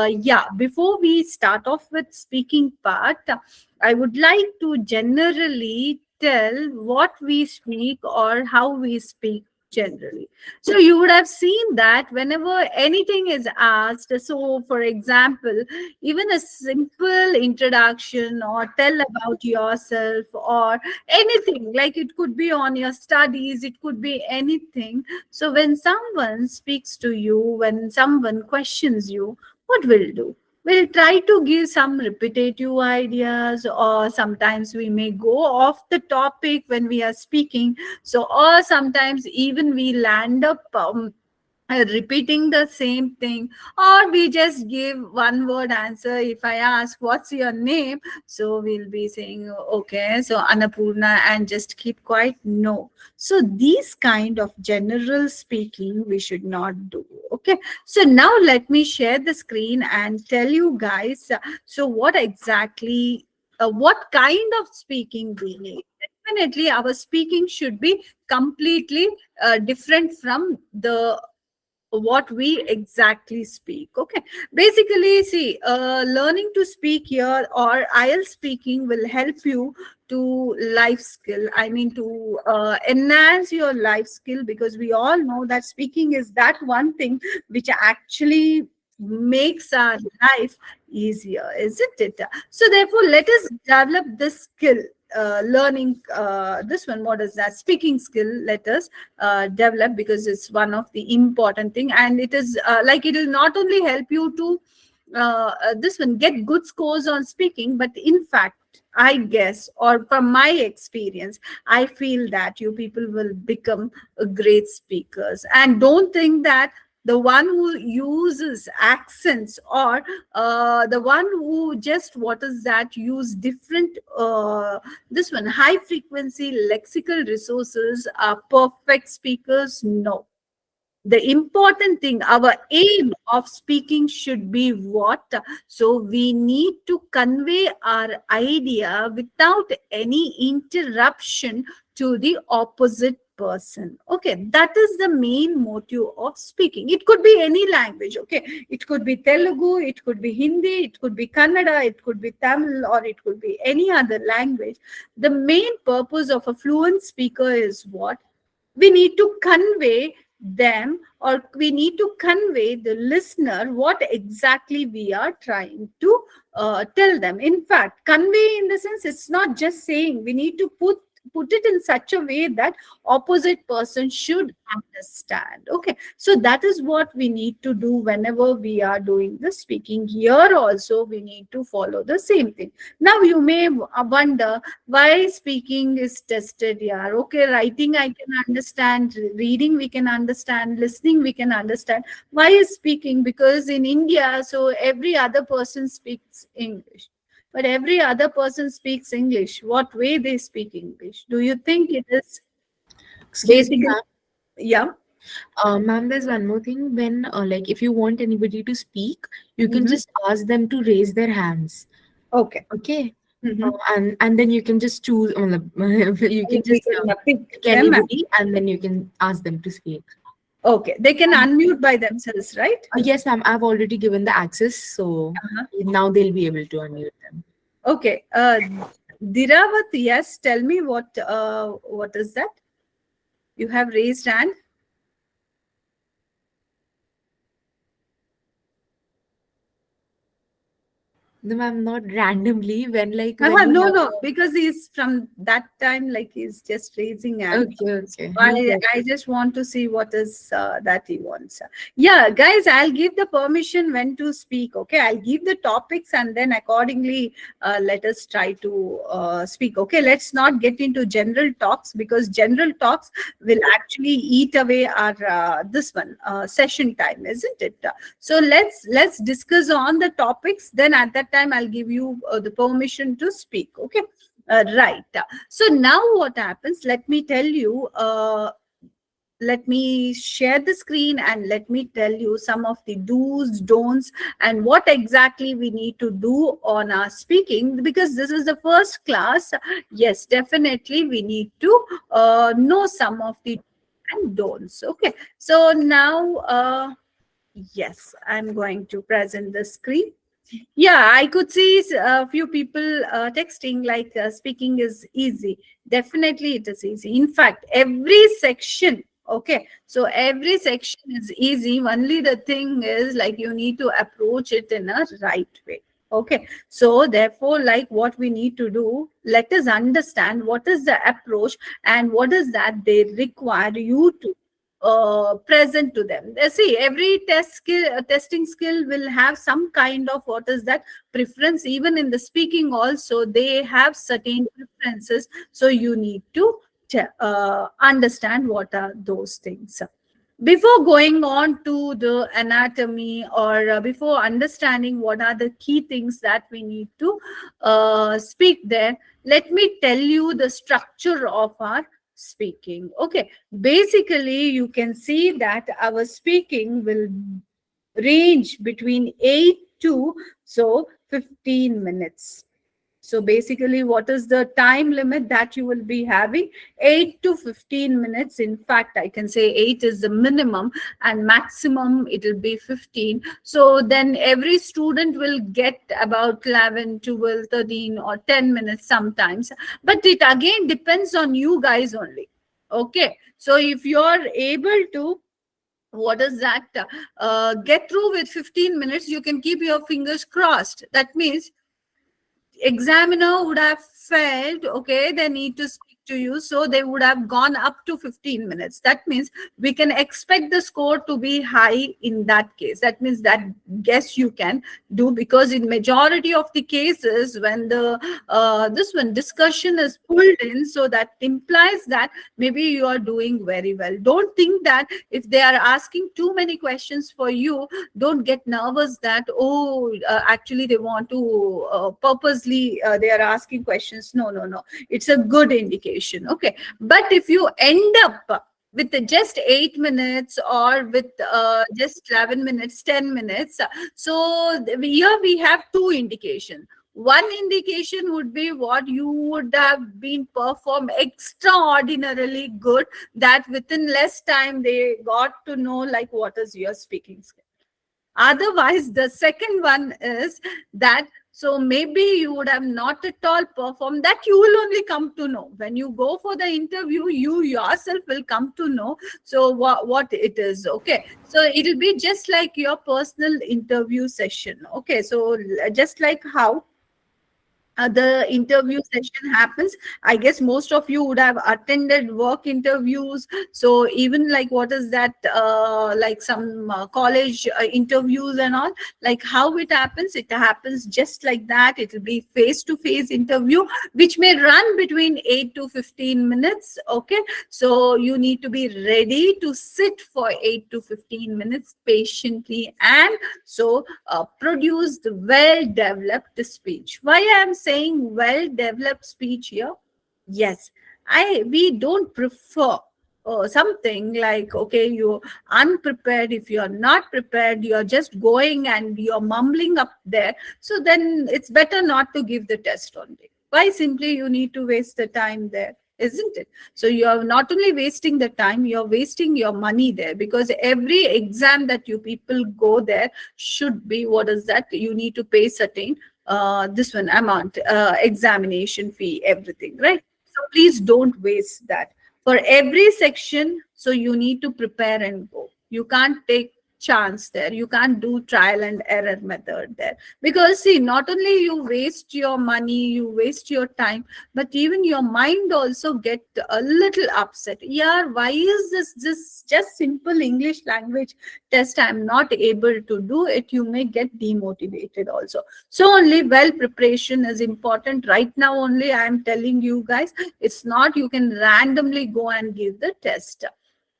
Yeah, before we start off with speaking part, I would like to generally tell what we speak or how we speak generally. So you would have seen that whenever anything is asked, so for example, even a simple introduction or tell about yourself or anything, like it could be on your studies, it could be anything. So when someone speaks to you, when someone questions you, what we'll do? We'll try to give some repetitive ideas, or sometimes we may go off the topic when we are speaking. So, or sometimes even we land up repeating the same thing, or we just give one word answer. If I ask what's your name, so we'll be saying okay, so Annapurna, and just keep quiet. No, so these kind of general speaking we should not do. Okay, so now let me share the screen and tell you guys, so what exactly, what kind of speaking we need. Definitely our speaking should be completely different from the what we exactly speak. Okay, basically, see, learning to speak here or IELTS speaking will help you to life skill, I mean to enhance your life skill, because we all know that speaking is that one thing which actually makes our life easier, isn't it? So therefore let us develop this skill, learning this one, what is that speaking skill, let us develop, because it's one of the important thing, and it is like it will not only help you to this one get good scores on speaking, but in fact I guess, or from my experience, I feel that you people will become great speakers. And don't think that the one who uses accents, or the one who just what is that use different this one high frequency lexical resources are perfect speakers. No, the important thing, our aim of speaking should be what? So we need to convey our idea without any interruption to the opposite person. Okay, that is the main motive of speaking. It could be any language. Okay, it could be Telugu, it could be Hindi, it could be Kannada, it could be Tamil, or it could be any other language. The main purpose of a fluent speaker is what? We need to convey them, or we need to convey the listener what exactly we are trying to tell them. In fact, convey in the sense, it's not just saying, we need to put it in such a way that opposite person should understand. Okay, so that is what we need to do whenever we are doing the speaking. Here also we need to follow the same thing. Now you may wonder why speaking is tested. Yeah, okay, writing I can understand, reading we can understand, listening we can understand. Why is speaking? Because in India, so every other person speaks English, but every other person speaks English. What way they speak English? Do you think it is Excuse me, basically? ma'am. Yeah. Ma'am, there's one more thing. When, like, if you want anybody to speak, you can Hmm. just ask them to raise their hands. Okay. Okay. Hmm. And then you can just choose, you can We just can pick pick them. anybody, and then you can ask them to speak. Okay, they can unmute by themselves, right? Yes, ma'am. I've already given the access, so Uh-huh. now they'll be able to unmute them. Okay. Diravat, yes, tell me what is that? You have raised hand. No, ma'am, not randomly. When you No, have no, because he's from that time, like he's just raising a hand. okay, okay. I just want to see what is that he wants. Yeah, guys, I'll give the permission when to speak. Okay, I'll give the topics, and then accordingly, let us try to speak. Okay, let's not get into general talks, because general talks will actually eat away our this one session time, isn't it? So let's discuss on the topics. Then at that time, I'll give you the permission to speak. Okay, right. So now what happens? Let me tell you. Let me share the screen and let me tell you some of the do's, don'ts, and what exactly we need to do on our speaking, because this is the first class. Yes, definitely we need to know some of the and don'ts. Okay, so now Yes, I'm going to present the screen. Yeah, I could see a few people texting like speaking is easy. Definitely, it is easy. In fact, every section, okay, so every section is easy. Only the thing is like you need to approach it in a right way. Okay, so therefore, like what we need to do, let us understand what is the approach and what is that they require you to present to them. See, every testing skill will have some kind of what is that preference. Even in the speaking, also they have certain preferences. So you need to understand what are those things. Before going on to the anatomy or before understanding what are the key things that we need to speak there, let me tell you the structure of our speaking. Okay, basically you can see that our speaking will range between 8 to 15 minutes. So basically, what is the time limit that you will be having? 8 to 15 minutes. In fact, I can say 8 is the minimum and maximum it will be 15. So then every student will get about 11, 12, 13 or 10 minutes sometimes. But it again depends on you guys only. Okay. So if you're able to what is that get through with 15 minutes, you can keep your fingers crossed. That means examiner would have felt okay they need to speak to you, so they would have gone up to 15 minutes. That means we can expect the score to be high in that case. That means that guess you can do, because in majority of the cases when the this one discussion is pulled in, so that implies that maybe you are doing very well. Don't think that if they are asking too many questions for you, don't get nervous that oh actually they want to purposely they are asking questions. No, no, no, it's a good indication. Okay, but if you end up with just 8 minutes or with just 11 minutes, 10 minutes, here we have two indications. One indication would be what you would have been performed extraordinarily good, that within less time they got to know like what is your speaking skill. Otherwise, the second one is that so maybe you would have not at all performed. That you will only come to know when you go for the interview. You yourself will come to know. So what it is. Okay, so it'll be just like your personal interview session. Okay, so just like how the interview session happens, I guess most of you would have attended work interviews. So even like what is that like some college interviews and all, like how it happens just like that. It will be face to face interview which may run between 8 to 15 minutes. Okay, so you need to be ready to sit for 8 to 15 minutes patiently and so produce the well developed speech. Why I am saying well developed speech here? Yes, we don't prefer something like okay, you unprepared. If you're not prepared, you're just going and you're mumbling up there, so then it's better not to give the test only. Why? Simply you need to waste the time there, isn't it? So you're not only wasting the time, you're wasting your money there, because every exam that you people go there should be what is that you need to pay certain this one amount, examination fee, everything, right? So please don't waste that for every section. So you need to prepare and go. You can't take chance there. You can't do trial and error method there, because see, not only you waste your money, you waste your time, but even your mind also get a little upset. Yeah, why is this just simple English language test I'm not able to do it? You may get demotivated also. So only well preparation is important. Right now only I am telling you guys, it's not you can randomly go and give the test.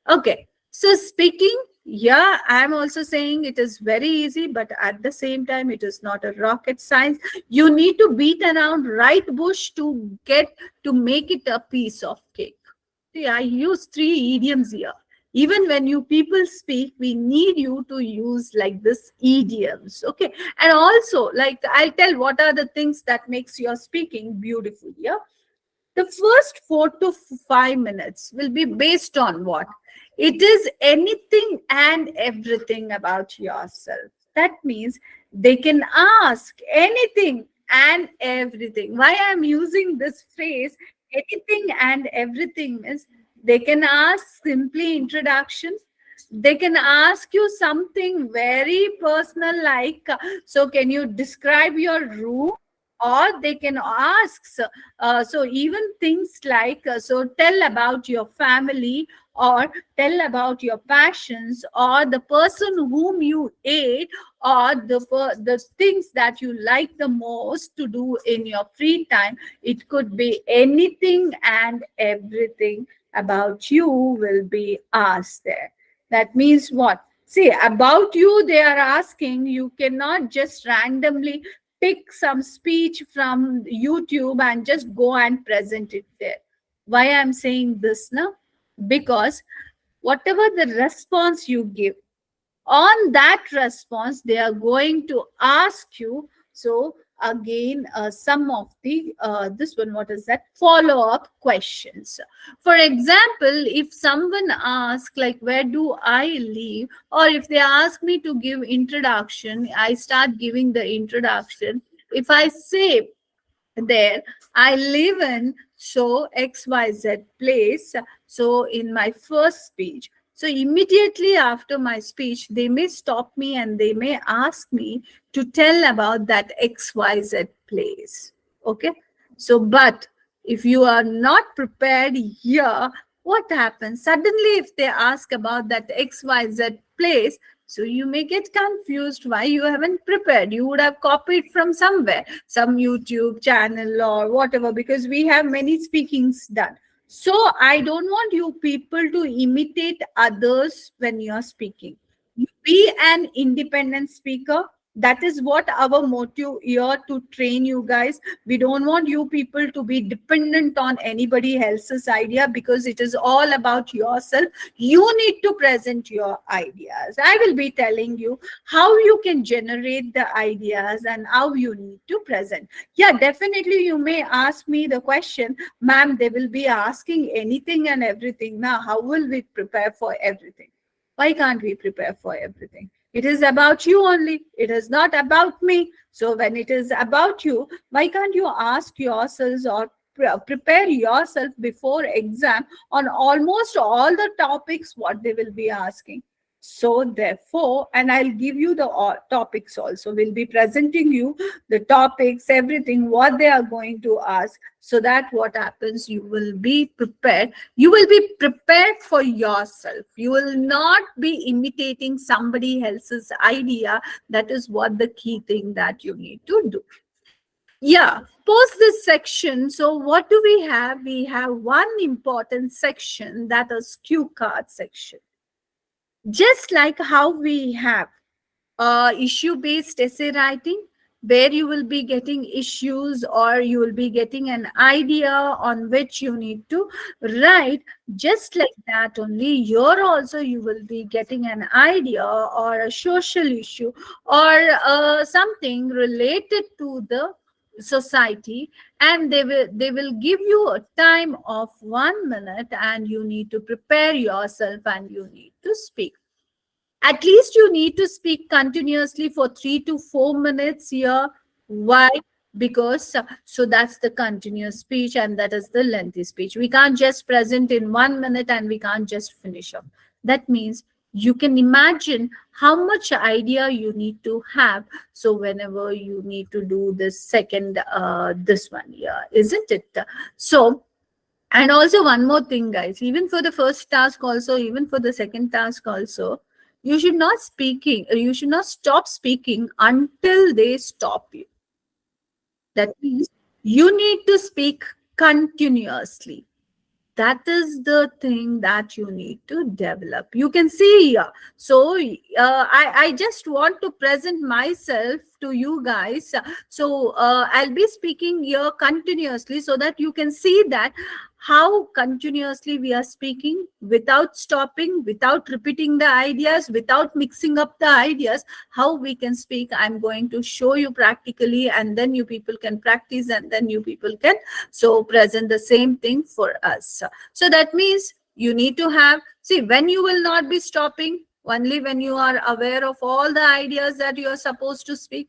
Okay, so speaking, yeah, I'm also saying it is very easy, but at the same time, it is not a rocket science. You need to beat around right bush to get to make it a piece of cake. See, I use three idioms here. Even when you people speak, we need you to use like this idioms. Okay. And also, like I'll tell what are the things that makes your speaking beautiful. Yeah. The first 4 to 5 minutes will be based on what? It is anything and everything about yourself. That means they can ask anything and everything. Why I'm using this phrase, anything and everything, is they can ask simply introduction. They can ask you something very personal, like, so can you describe your room? Or they can ask, so even things like, so tell about your family, or tell about your passions, or the person whom you ate, or the things that you like the most to do in your free time. It could be anything and everything about you will be asked there. That means what? See, about you they are asking. You cannot just randomly pick some speech from YouTube and just go and present it there. Why I'm saying this now? Because whatever the response you give, on that response they are going to ask you. So again, some of the this one, what is that, follow up questions. For example, if someone asks like, where do I live, or if they ask me to give introduction, I start giving the introduction. If I say there, I live in so XYZ place, so in my first speech, so immediately after my speech they may stop me and they may ask me to tell about that XYZ place. Okay, so but if you are not prepared here, what happens suddenly if they ask about that XYZ place? So you may get confused why you haven't prepared. You would have copied from somewhere, some YouTube channel or whatever, because we have many speakings done. So I don't want you people to imitate others when you're speaking. You be an independent speaker. That is what our motive here, to train you guys. We don't want you people to be dependent on anybody else's idea, because it is all about yourself. You need to present your ideas. I will be telling you how you can generate the ideas and how you need to present. Yeah, definitely you may ask me the question, ma'am, they will be asking anything and everything. Now how will we prepare for everything? Why can't we prepare for everything? It is about you only. It is not about me. So when it is about you, why can't you ask yourselves or prepare yourself before exam on almost all the topics what they will be asking? So therefore, and I'll give you the topics also. We'll be presenting you the topics, everything, what they are going to ask, so that what happens, you will be prepared. You will be prepared for yourself. You will not be imitating somebody else's idea. That is what the key thing that you need to do. Yeah, post this section. So what do we have? We have one important section, that is cue card section. Just like how we have issue based essay writing, where you will be getting issues or you will be getting an idea on which you need to write. Just like that only, here also you will be getting an idea or a social issue, or something related to the society, and they will give you a time of 1 minute, and you need to prepare yourself and you need to speak. At least you need to speak continuously for 3 to 4 minutes here. Why? Because so that's the continuous speech and that is the lengthy speech. We can't just present in 1 minute and we can't just finish up. That means you can imagine how much idea you need to have. So whenever you need to do this second, this one here, isn't it? So, and also one more thing, guys, even for the first task also, even for the second task also, you should not stop speaking until they stop you. That means you need to speak continuously. That is the thing that you need to develop. You can see here. So I just want to present myself to you guys. So I'll be speaking here continuously so that you can see that how continuously we are speaking without stopping, without repeating the ideas, without mixing up the ideas, how we can speak. I'm going to show you practically, and then you people can practice, and then you people can so present the same thing for us. So that means You need to have, see, when you will not be stopping, only when you are aware of all the ideas that you are supposed to speak.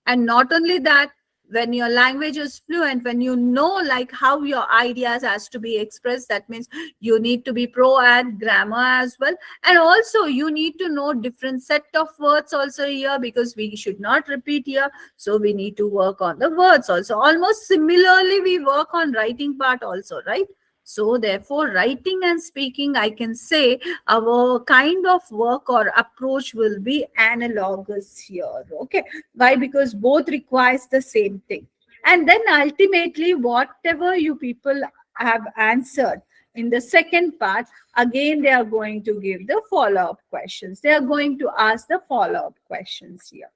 And not only that, when your language is fluent, when you know like how your ideas has to be expressed, that means you need to be pro at grammar as well. And also you need to know different set of words also here, because we should not repeat here. So we need to work on the words also. Almost similarly we work on writing part also, right? So therefore writing and speaking, I can say our kind of work or approach will be analogous here. Okay, why? Because both requires the same thing. And then ultimately whatever you people have answered in the second part, again they are going to give the follow-up questions. They are going to ask the follow-up questions here.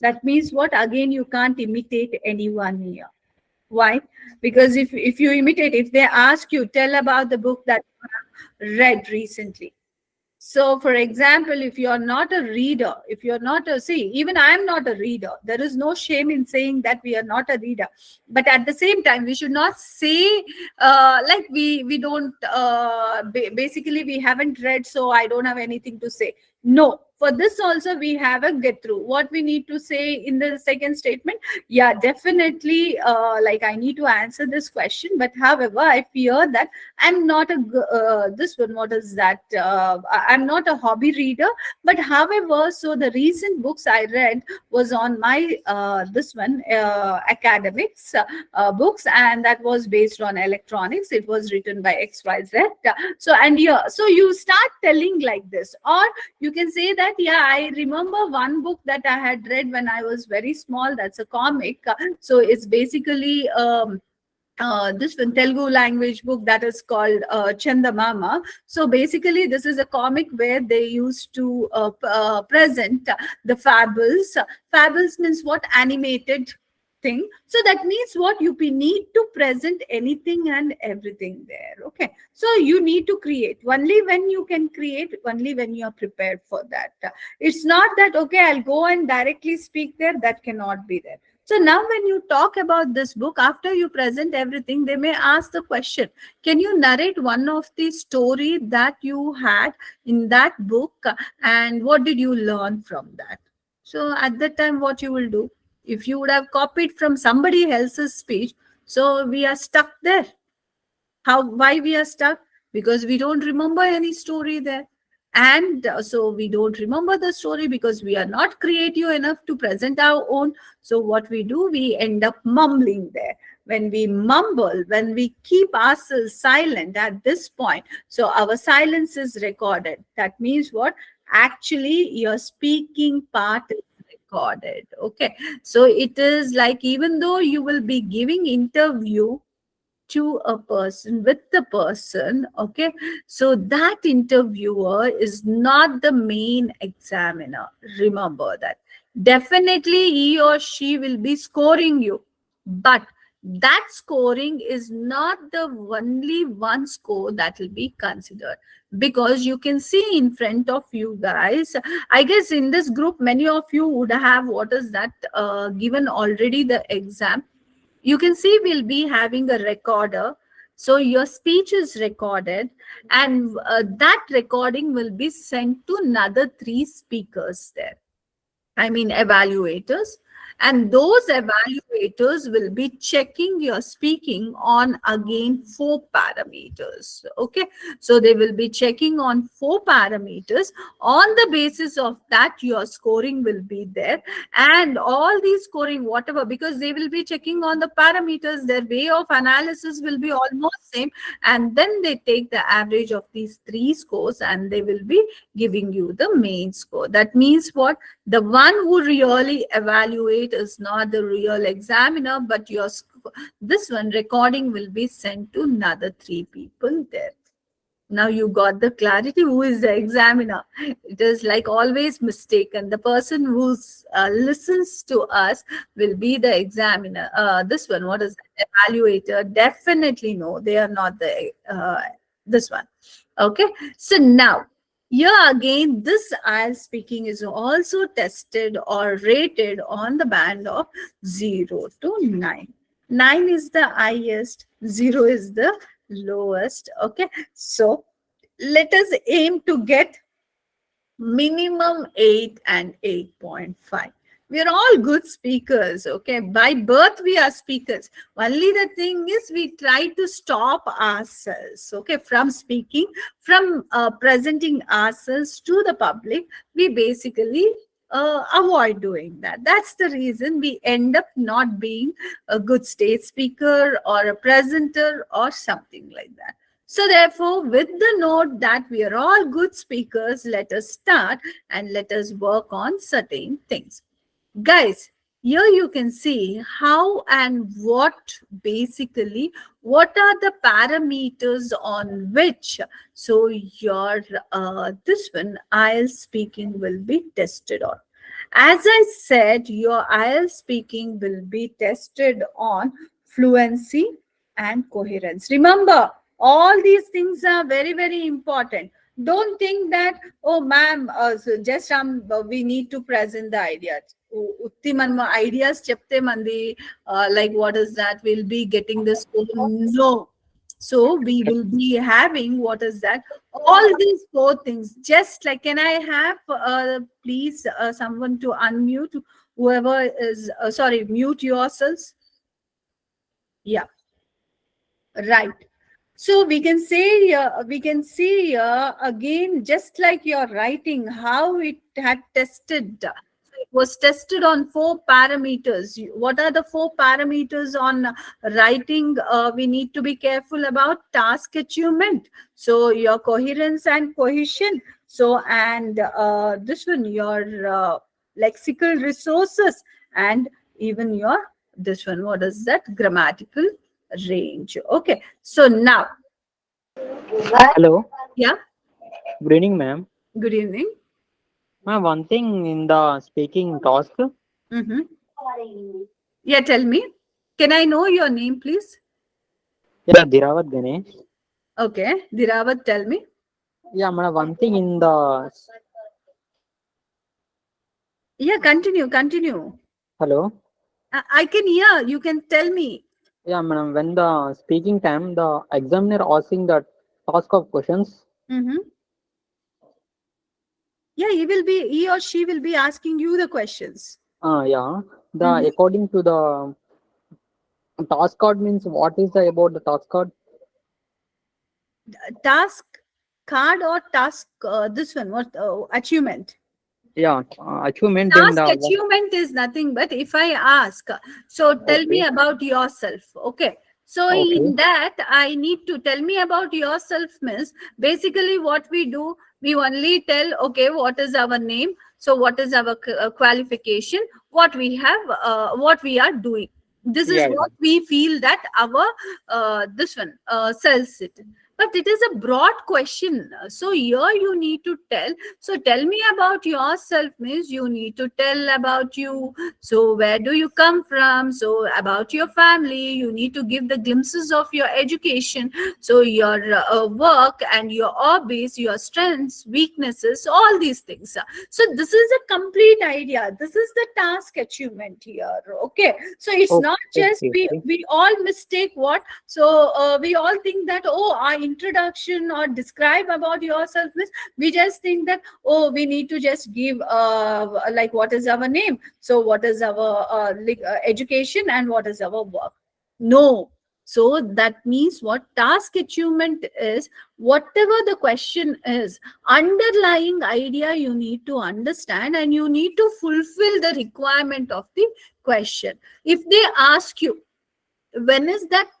That means what? Again, you can't imitate anyone here. Why? Because if you imitate, if they ask you, tell about the book that you have read recently. So, for example, if you're not a reader, if you're not a, see, even I'm not a reader, there is no shame in saying that we are not a reader. But at the same time, we should not say like we don't, basically, we haven't read, so I don't have anything to say. No, for this also, we have a get through. What we need to say in the second statement, yeah, definitely, like I need to answer this question, but however, I fear that I'm not a this one. What is that? I'm not a hobby reader, but however, so the recent books I read was on my this one academics books, and that was based on electronics. It was written by XYZ. So and yeah, so you start telling like this, or you can say that yeah, I remember one book that I had read when I was very small. That's a comic. So it's basically. This one Telugu language book that is called Chandamama. So basically, this is a comic where they used to present the fables. Fables means what? Animated thing. So that means what? You need to present anything and everything there. Okay. So you need to create. Only when you can create, only when you are prepared for that. It's not that, okay, I'll go and directly speak there. That cannot be there. So now when you talk about this book, after you present everything, they may ask the question, can you narrate one of the story that you had in that book, and what did you learn from that? So at that time, what you will do? If you would have copied from somebody else's speech, so we are stuck there. How? Why we are stuck? Because we don't remember any story there. And so we don't remember the story because we are not creative enough to present our own. So what we do, we end up mumbling there. When we mumble, when we keep ourselves silent at this point, so our silence is recorded. That means what? Actually, your speaking part is recorded. Okay. So it is like, even though you will be giving interview to a person, with the person, okay, so that interviewer is not the main examiner. Remember that. Definitely he or she will be scoring you, but that scoring is not the only one score that will be considered. Because you can see in front of you guys, I guess in this group many of you would have, what is that, given already the exam. You can see we'll be having a recorder. So your speech is recorded, and that recording will be sent to another three speakers there. I mean, evaluators. And those evaluators will be checking your speaking on again four parameters. Okay. So they will be checking on four parameters. On the basis of that, your scoring will be there. And all these scoring, whatever, because they will be checking on the parameters, their way of analysis will be almost same. And then they take the average of these three scores and they will be giving you the main score. That means what? The one who really evaluate is not the real examiner, but your this one recording will be sent to another three people there. Now you got the clarity who is the examiner. It is like always mistaken. The person who listens to us will be the examiner. This one, what is that? Evaluator? Definitely no, they are not the this one. Okay, so now here again, this IELTS speaking is also tested or rated on the band of 0 to 9. 9 is the highest, 0 is the lowest. Okay, so Let us aim to get minimum 8 and 8.5. We are all good speakers, okay? By birth we are speakers. Only the thing is we try to stop ourselves, okay, from speaking, from presenting ourselves to the public. We basically avoid doing that. That's the reason we end up not being a good stage speaker or a presenter or something like that. So, therefore, with the note that we are all good speakers, let us start and let us work on certain things. Guys, here you can see how and what basically, what are the parameters on which so your this one IELTS speaking will be tested on. As I said, your IELTS speaking will be tested on fluency and coherence. Remember, all these things are very, very important. Don't think that, oh, ma'am, so just we need to present the ideas. Utti manma ideas chepte mandi, like what is that? We'll be getting this score. No. So we will be having what is that? All these four things. Just like, can I have please someone to unmute? Whoever is sorry, mute yourselves. Yeah, right. So we can see again, just like your writing, how it had tested. So it was tested on four parameters. What are the four parameters on writing? We need to be careful about task achievement. So your coherence and cohesion. So and this one, your lexical resources, and even your this one. What is that? Grammatical range. Okay. So now, Hello, yeah, good evening, ma'am. good evening. Ma'am, one thing in the speaking task, Mm-hmm. Yeah, tell me. Can I know your name, please? yeah, Dhiravat Ganesh. Okay. Diravat, tell me. Yeah, madam, one thing in the Yeah, continue, continue. hello. I can hear. You can tell me. Yeah, madam, when the speaking time, the examiner asking the task of questions. Mm-hmm. Yeah, he or she will be asking you the questions. Yeah, the Mm-hmm. according to the task card means what is the about the task card? Task card or task, this one, what, achievement? Yeah, achievement. Then Task the achievement is nothing but if I ask, so tell me okay, about yourself. Okay. So okay, in that, I need to tell me about yourself, miss. Basically, what we do, we only tell, okay, what is our name? So what is our qualification? What we have, what we are doing. This is yeah, what we feel that our this one sells it. But it is a broad question. So here you need to tell, so tell me about yourself, means you need to tell about you. So where do you come from? So about your family, you need to give the glimpses of your education. So your work and your hobbies, your strengths, weaknesses, all these things. So this is a complete idea. This is the task achievement here. Okay. So it's okay, not just okay, okay. we all mistake what. So we all think that, oh, our introduction or describe about yourself, means we just think that, oh, we need to just give like what is our name, so what is our education, and what is our work. No. So that means what task achievement is, whatever the question is, underlying idea you need to understand, and you need to fulfill the requirement of the question. If they ask you, when is that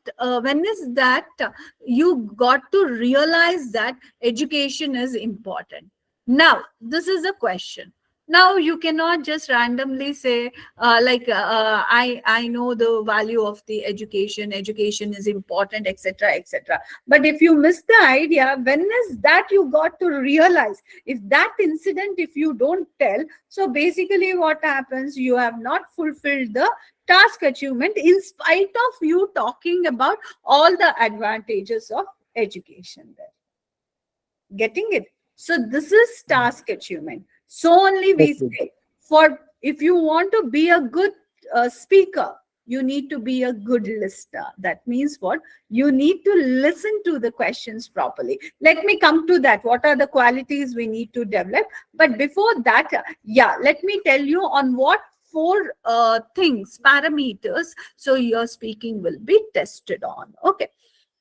you got to realize that education is important. Now this is a question. Now you cannot just randomly say, I know the value of the education is important, etc., etc. But if you miss the idea, when is that you got to realize? If that incident, if you don't tell, so basically what happens, you have not fulfilled the task achievement in spite of you talking about all the advantages of education there. Getting it? So this is task achievement. So only we Okay. say, for if you want to be a good speaker, You need to be a good listener. That means what? You need to listen to the questions properly. Let me come to that. What are the qualities we need to develop? But before that, yeah, let me tell you on what four things, parameters, so your speaking will be tested on. Okay.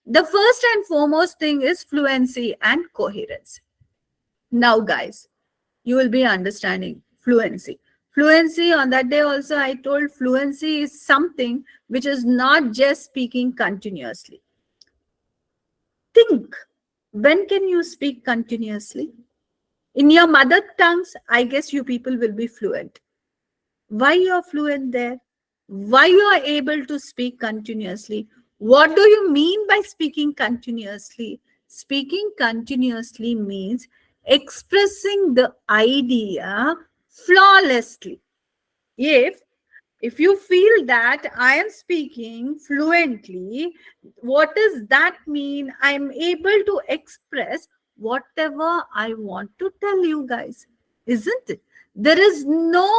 The first and foremost thing is fluency and coherence. Now, guys, you will be understanding fluency. Fluency, on that day also, I told fluency is something which is not just speaking continuously. Think, when can you speak continuously? In your mother tongues, I guess you people will be fluent. Why you are fluent there? Why you are able to speak continuously? What do you mean by speaking continuously? Speaking continuously means expressing the idea flawlessly. If you feel that I am speaking fluently, what does that mean? I am able to express whatever I want to tell you guys, isn't it? There is no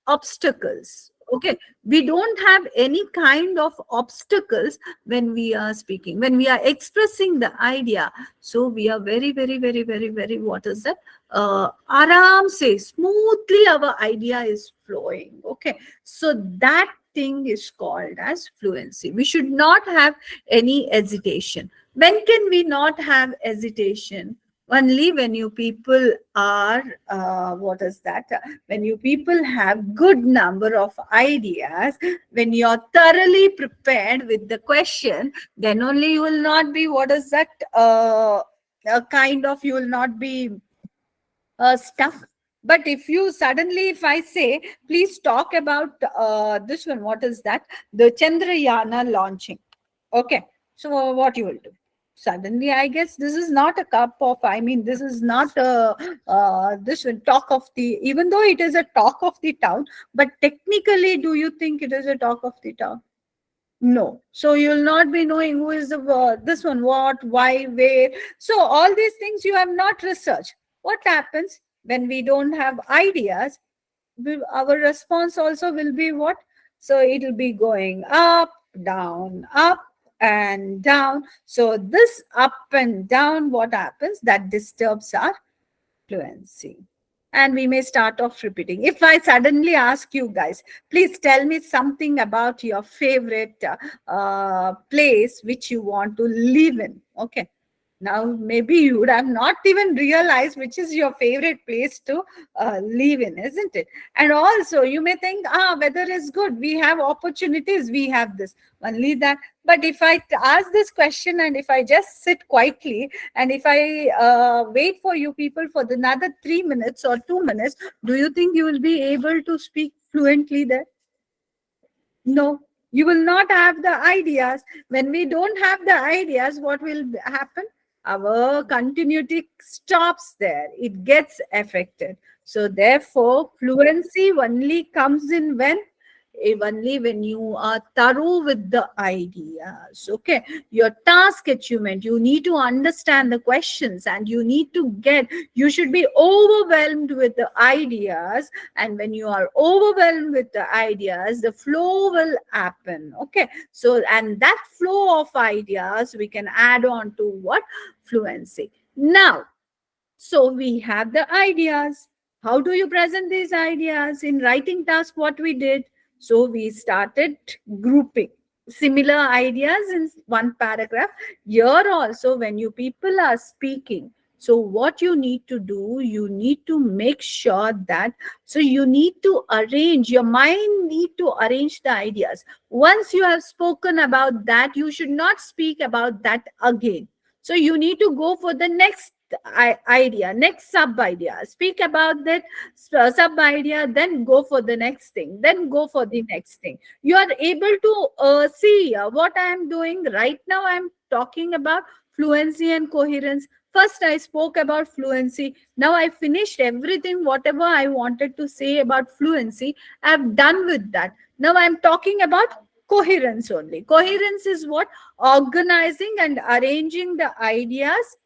obstacles. Okay, we don't have any kind of obstacles when we are speaking, when we are expressing the idea. So we are very, very, very, very, very, what is that? Aram say, smoothly our idea is flowing. Okay, so that thing is called as fluency. We should not have any hesitation. When can we not have hesitation? Only when you people are, what is that? When you people have good number of ideas, when you are thoroughly prepared with the question, then only you will not be, what is that? A kind of, you will not be stuff. But if you suddenly, if I say, please talk about this one, what is that? The Chandrayana launching. Okay. So what you will do? Suddenly, I guess this is not a cup of, I mean, this is not a, this one, talk of the, even though it is a talk of the town, but technically, do you think it is a talk of the town? No. So you'll not be knowing who is the this one, what, why, where. So all these things you have not researched. What happens when we don't have ideas? Our response also will be what? So it'll be going up and down. So this up and down, what happens? That disturbs our fluency. And we may start off repeating. If I suddenly ask you guys, please tell me something about your favorite place which you want to live in. Okay. Now, maybe you would have not even realized which is your favorite place to live in, isn't it? And also, you may think, weather is good. We have opportunities. We have this. Only that. But if I ask this question and if I just sit quietly and if I wait for you people for another 3 minutes or 2 minutes, do you think you will be able to speak fluently there? No, you will not have the ideas. When we don't have the ideas, what will happen? Our continuity stops there. It gets affected. So therefore, fluency only comes in when? Only when you are thorough with the ideas. Okay, your task achievement, you need to understand the questions and you need to get, you should be overwhelmed with the ideas. And when you are overwhelmed with the ideas, the flow will happen. Okay, so and that flow of ideas we can add on to what? Fluency. Now, so we have the ideas. How do you present these ideas? In writing task, what we did? So we started grouping similar ideas in one paragraph. Here also, when you people are speaking, so what you need to do, you need to make sure that, so you need to arrange, your mind need to arrange the ideas. Once you have spoken about that, you should not speak about that again. So you need to go for the next idea, next sub idea, speak about that sub idea, then go for the next thing, then go for the next thing. You are able to see what I am doing right now. I am talking about fluency and coherence. First, I spoke about fluency. Now I finished everything, whatever I wanted to say about fluency. I've done with that. Now I'm talking about coherence only. Coherence is what? Organizing and arranging the ideas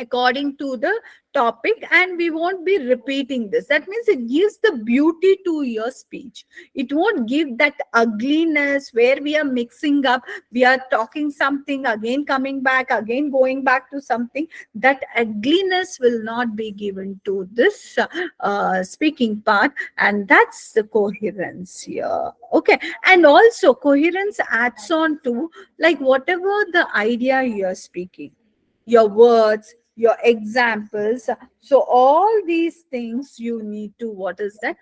according to the topic and we won't be repeating this. That means it gives the beauty to your speech. It won't give that ugliness where we are mixing up, we are talking something again, coming back again, going back to something. That ugliness will not be given to this speaking part, and that's the coherence here. Okay, and also coherence adds on to, like, whatever the idea you're speaking, your words, your examples. So all these things you need to, what is that,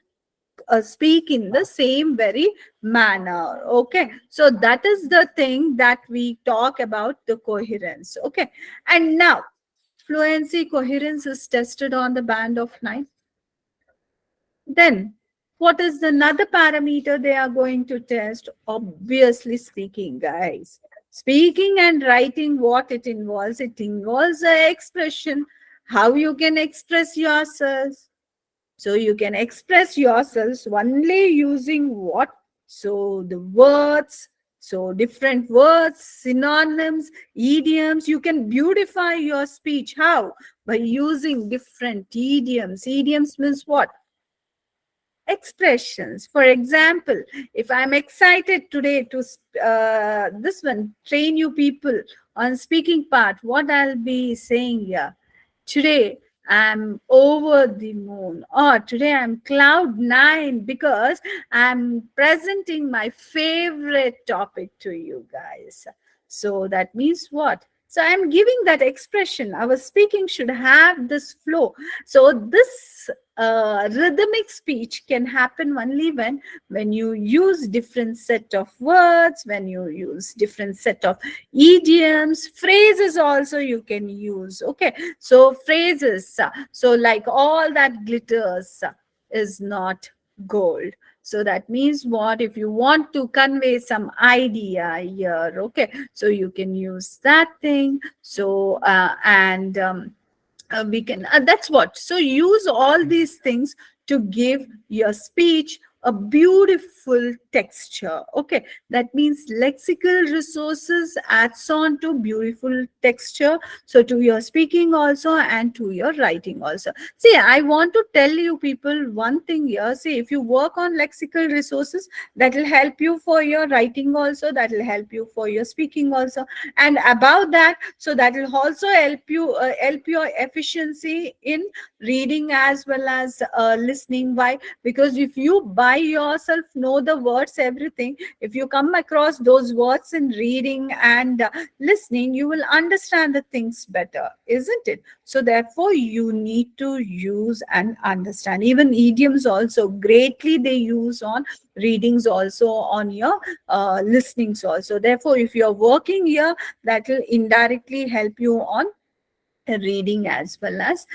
speak in the same very manner. Okay, so that is the thing that we talk about, the coherence. Okay, and now fluency coherence is tested on the band of 9. Then what is another parameter they are going to test? Obviously speaking, guys. Speaking and writing, what it involves? It involves the expression, how you can express yourselves. So you can express yourselves only using what? So the words, so different words, synonyms, idioms. You can beautify your speech. How? By using different idioms. Idioms means what? Expressions. For example, if I'm excited today to this one, train you people on speaking part, what I'll be saying here: today I'm over the moon, or today I'm cloud nine, because I'm presenting my favorite topic to you guys. So that means what? So I'm giving that expression. Our speaking should have this flow. So this rhythmic speech can happen only when you use different set of words, when you use different set of idioms, phrases also you can use. Okay, so phrases, so like all that glitters is not gold. So that means what? If you want to convey some idea here, okay, so you can use that thing. So and we can, that's what, so use all these things to give your speech a beautiful texture. Okay, that means lexical resources adds on to beautiful texture, so to your speaking also and to your writing also. See, I want to tell you people one thing here. See, if you work on lexical resources, that will help you for your writing also, that will help you for your speaking also, and about that, so that will also help you, help your efficiency in reading as well as listening. Why? Because if you by yourself know the words, everything, if you come across those words in reading and listening, you will understand the things better, isn't it? So therefore you need to use and understand. Even idioms also greatly they use on readings, also on your listenings also. Therefore if you're working here, that will indirectly help you on reading as well as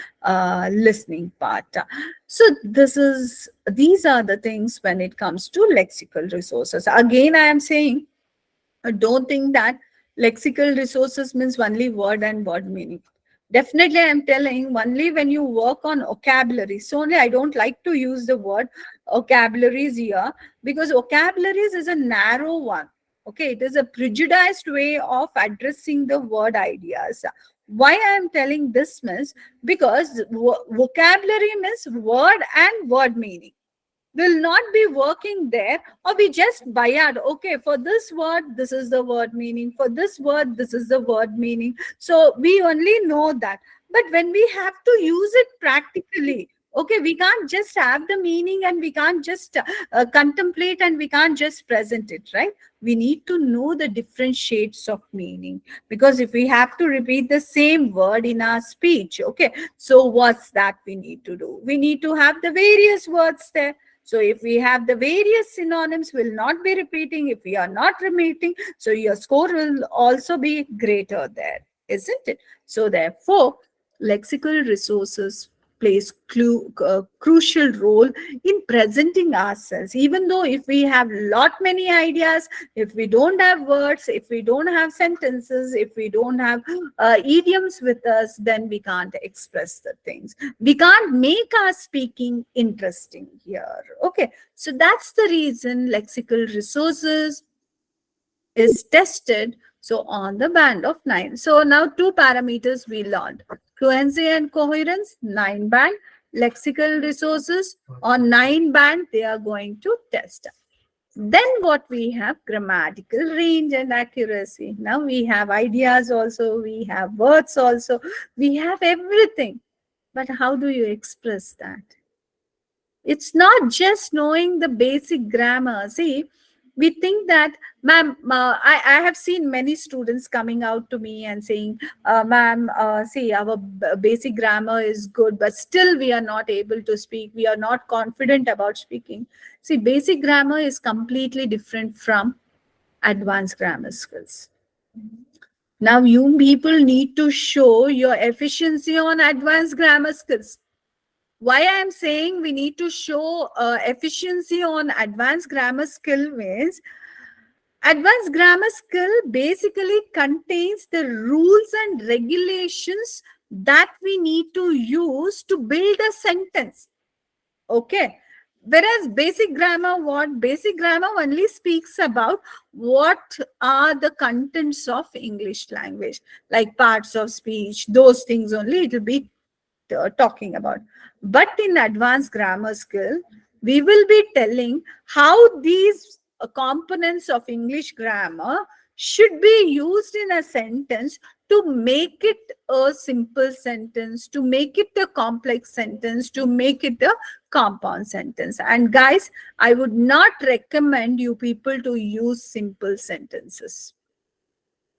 listening part. So these are the things when it comes to lexical resources. Again, I am saying, don't think that lexical resources means only word and word meaning. Definitely, I'm telling, only when you work on vocabularies. So only I don't like to use the word vocabularies here, because vocabularies is a narrow one. Okay, it is a prejudiced way of addressing the word ideas. Why I am telling this means, because vocabulary means word and word meaning will not be working there, or we just bayad, okay, for this word this is the word meaning, for this word this is the word meaning, so we only know that. But when we have to use it practically, okay, we can't just have the meaning and we can't just contemplate and we can't just present it, right? We need to know the different shades of meaning, because if we have to repeat the same word in our speech, okay, so what's that we need to do? We need to have the various words there. So if we have the various synonyms, we'll not be repeating. If we are not repeating, so your score will also be greater there, isn't it? So therefore, lexical resources plays crucial role in presenting ourselves. Even though if we have lot many ideas, if we don't have words, if we don't have sentences, if we don't have idioms with us, then we can't express the things. We can't make our speaking interesting here. Okay, so that's the reason lexical resources is tested So on the band of 9. So now two parameters we learned. Fluency and coherence, 9 band. Lexical resources, on 9 band, they are going to test. Then what we have, grammatical range and accuracy. Now we have ideas also, we have words also, we have everything. But how do you express that? It's not just knowing the basic grammar. See, we think that, ma'am, I have seen many students coming out to me and saying, ma'am, see, our basic grammar is good, but still we are not able to speak. We are not confident about speaking. See, basic grammar is completely different from advanced grammar skills. Now, you people need to show your efficiency on advanced grammar skills. Why I am saying we need to show efficiency on advanced grammar skill means, advanced grammar skill basically contains the rules and regulations that we need to use to build a sentence. Okay. Whereas basic grammar, what? Basic grammar only speaks about what are the contents of English language, like parts of speech, those things only it will be talking about. But in advanced grammar skill, we will be telling how these components of English grammar should be used in a sentence to make it a simple sentence, to make it a complex sentence, to make it a compound sentence. And guys, I would not recommend you people to use simple sentences.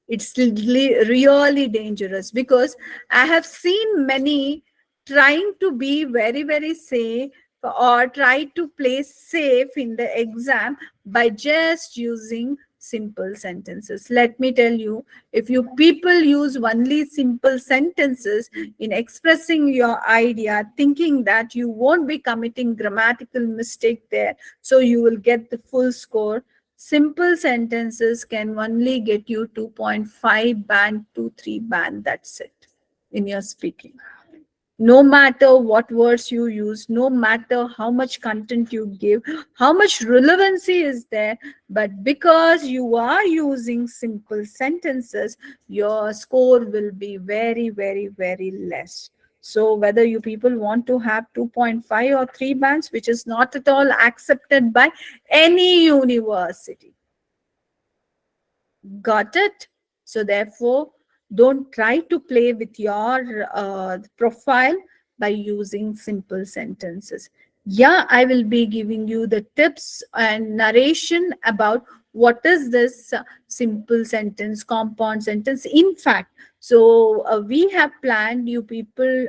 It's really dangerous, because I have seen many trying to be very, very safe, or try to play safe in the exam by just using simple sentences. Let me tell you, if you people use only simple sentences in expressing your idea, thinking that you won't be committing grammatical mistake there, so you will get the full score. Simple sentences can only get you 2.5 band to 3 band. That's it in your speaking. No matter what words you use, no matter how much content you give, how much relevancy is there, but because you are using simple sentences, your score will be very, very, very less. So whether you people want to have 2.5 or 3 bands, which is not at all accepted by any university. Got it? So therefore, don't try to play with your profile by using simple sentences. Yeah, I will be giving you the tips and narration about what is this simple sentence, compound sentence. In fact, so we have planned you people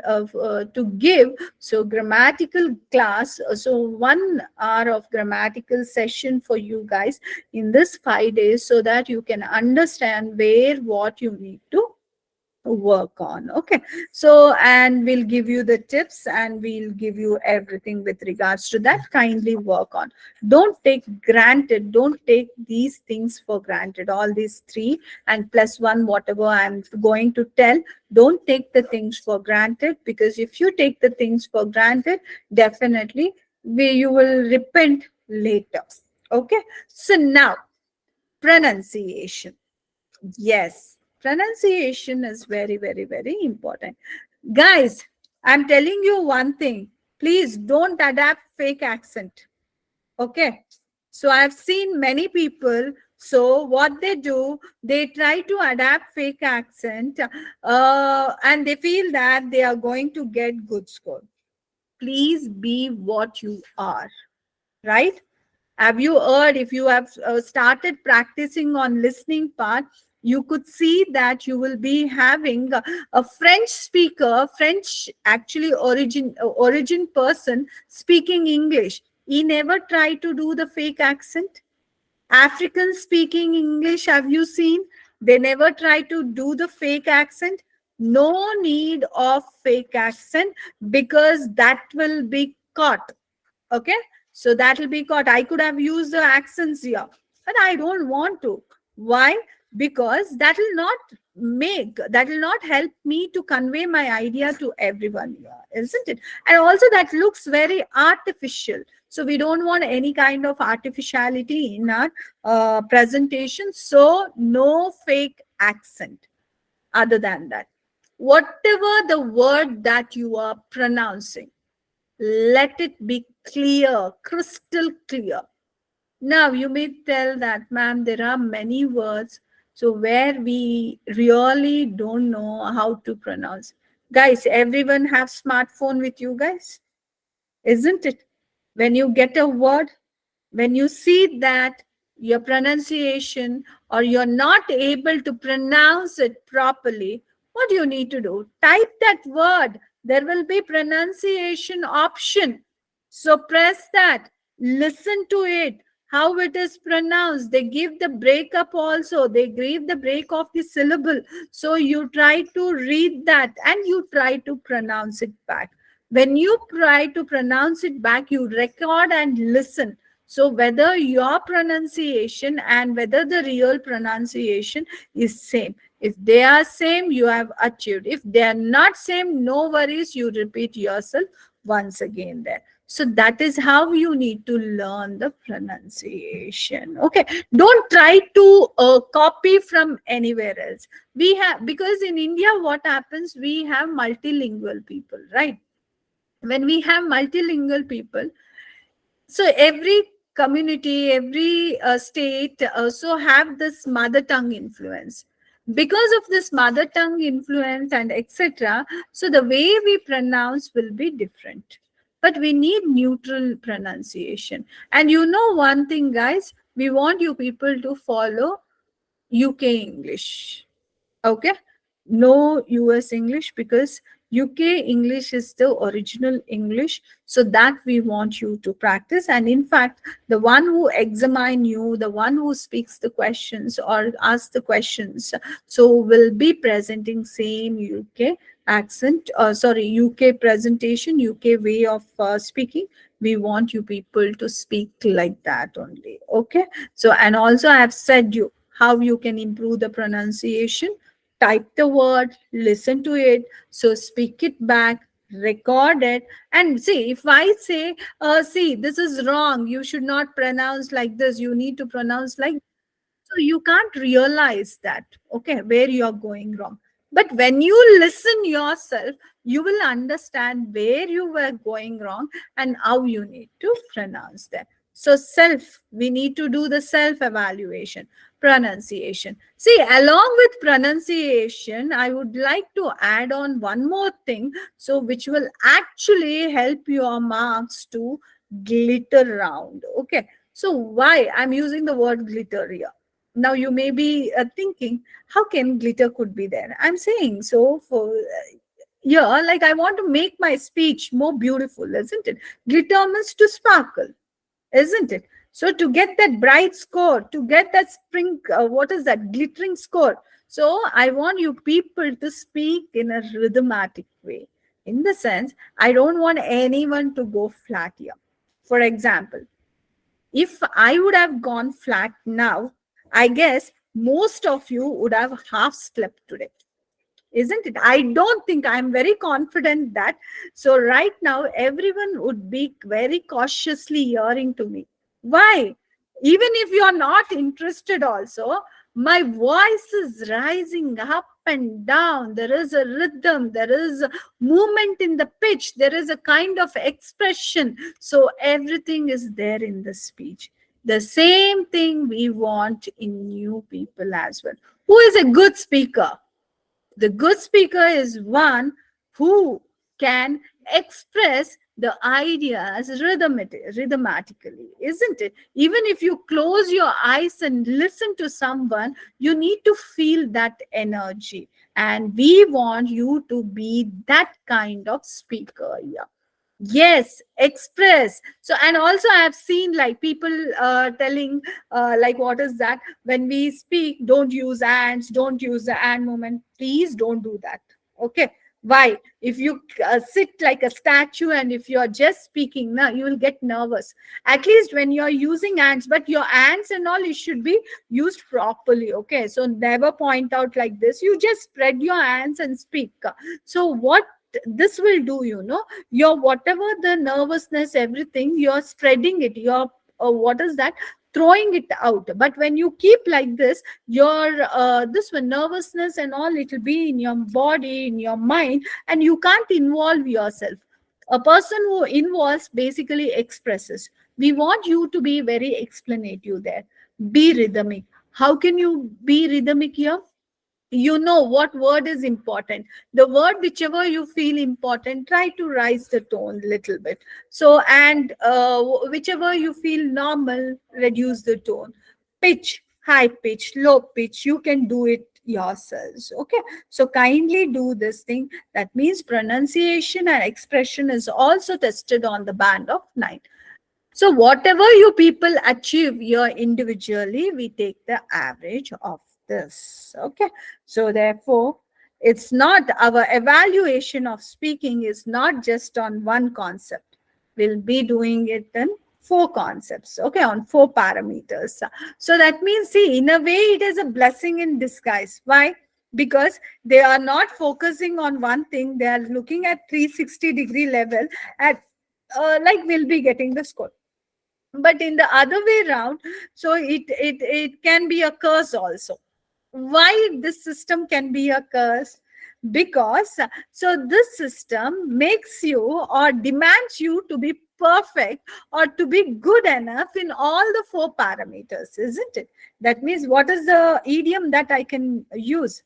to give so grammatical class. So 1 hour of grammatical session for you guys in this 5 days, so that you can understand where what you need to work on. Okay, so and we'll give you the tips and we'll give you everything with regards to that. Kindly work on. Don't take granted, don't take these things for granted, all these 3 and plus 1 whatever I'm going to tell. Don't take the things for granted, because if you take the things for granted, definitely you will repent later. Okay, so now pronunciation. Yes, pronunciation is very, very, very important. Guys, I'm telling you one thing. Please don't adapt fake accent. Okay. So I've seen many people. So what they do, they try to adapt fake accent and they feel that they are going to get good score. Please be what you are, right? Have you heard, if you have started practicing on listening part, you could see that you will be having a French speaker, French actually origin person speaking English. He never tried to do the fake accent. Africans speaking English, have you seen? They never try to do the fake accent. No need of fake accent, because that will be caught. Okay, so that will be caught. I could have used the accents here, but I don't want to. Why? Because that will not that will not help me to convey my idea to everyone here, isn't it? And also that looks very artificial. So we don't want any kind of artificiality in our presentation. So no fake accent. Other than that, whatever the word that you are pronouncing, let it be clear, crystal clear. Now, you may tell that, ma'am, there are many words, so where we really don't know how to pronounce. Guys, everyone have smartphone with you guys, isn't it? When you get a word, when you see that your pronunciation or you're not able to pronounce it properly, what do you need to do? Type that word. There will be pronunciation option. So press that. Listen to it. How it is pronounced. They give the breakup also. They give the break of the syllable. So you try to read that and you try to pronounce it back. When you try to pronounce it back, you record and listen. So whether your pronunciation and whether the real pronunciation is same. If they are same, you have achieved. If they are not same, no worries. You repeat yourself once again there. So that is how you need to learn the pronunciation. Okay. Don't try to copy from anywhere else. We have, because in India, what happens? We have multilingual people, right? When we have multilingual people, so every community, every state also have this mother tongue influence. Because of this mother tongue influence and etc., so the way we pronounce will be different. But we need neutral pronunciation. And you know one thing, guys, we want you people to follow UK English. Okay, no US English, because UK English is the original English. So that we want you to practice. And in fact, the one who examine you, the one who speaks the questions or asks the questions, so will be presenting same UK accent, sorry, UK presentation, UK way of speaking. We want you people to speak like that only. Okay. So, and also I have said you how you can improve the pronunciation. Type the word, listen to it, so speak it back, record it, and see. If I say, see, this is wrong, you should not pronounce like this, you need to pronounce like, so you can't realize that, okay, where you're going wrong. But when you listen yourself, you will understand where you were going wrong and how you need to pronounce them. So we need to do the self evaluation. Pronunciation. See, along with pronunciation, I would like to add on one more thing, so which will actually help your marks to glitter around. Okay. So why I'm using the word glitter here? Now you may be thinking, how can glitter could be there? I'm saying, so for yeah, like I want to make my speech more beautiful, isn't it? Glitter means to sparkle, isn't it? So to get that bright score, to get that spring, what is that, glittering score, so I want you people to speak in a rhythmatic way. In the sense, I don't want anyone to go flat here. For example, if I would have gone flat now, I guess most of you would have half slept today, isn't it? I don't think, I'm very confident that. So right now, everyone would be very cautiously hearing to me. Why? Even if you are not interested, also, my voice is rising up and down. There is a rhythm, there is a movement in the pitch, there is a kind of expression. So everything is there in the speech. The same thing we want in new people as well. Who is a good speaker? The good speaker is one who can express the ideas rhythmatically, isn't it? Even if you close your eyes and listen to someone, you need to feel that energy. And we want you to be that kind of speaker here. Yes, express. So, and also I have seen like people telling, like, what is that? When we speak, don't use ands, don't use the and movement. Please don't do that. Okay. Why? If you sit like a statue and if you're just speaking, now you will get nervous. At least when you're using ands, but your ands and all, it should be used properly. Okay. So never point out like this. You just spread your hands and speak. So what this will do, your whatever the nervousness, everything, you're spreading it, you're what is that, throwing it out. But when you keep like this, your this one nervousness and all, it will be in your body, in your mind, and you can't involve yourself. A person who involves basically expresses. We want you to be very explanative there. Be rhythmic. How can you be rhythmic here? You know what word is important. The word whichever you feel important, try to rise the tone little bit. So, and whichever you feel normal, reduce the tone. Pitch, high pitch, low pitch, you can do it yourselves. Okay, so kindly do this thing. That means pronunciation and expression is also tested on the band of 9. So whatever you people achieve here individually, we take the average of this. Okay. So therefore, it's not, our evaluation of speaking is not just on one concept. We'll be doing it in 4 concepts. Okay, on 4 parameters. So that means, see, in a way, it is a blessing in disguise. Why? Because they are not focusing on one thing. They are looking at 360-degree level at like we'll be getting the score. But in the other way around, so it can be a curse also. Why this system can be a curse? Because so this system makes you or demands you to be perfect or to be good enough in all the 4 parameters, isn't it? That means, what is the idiom that I can use?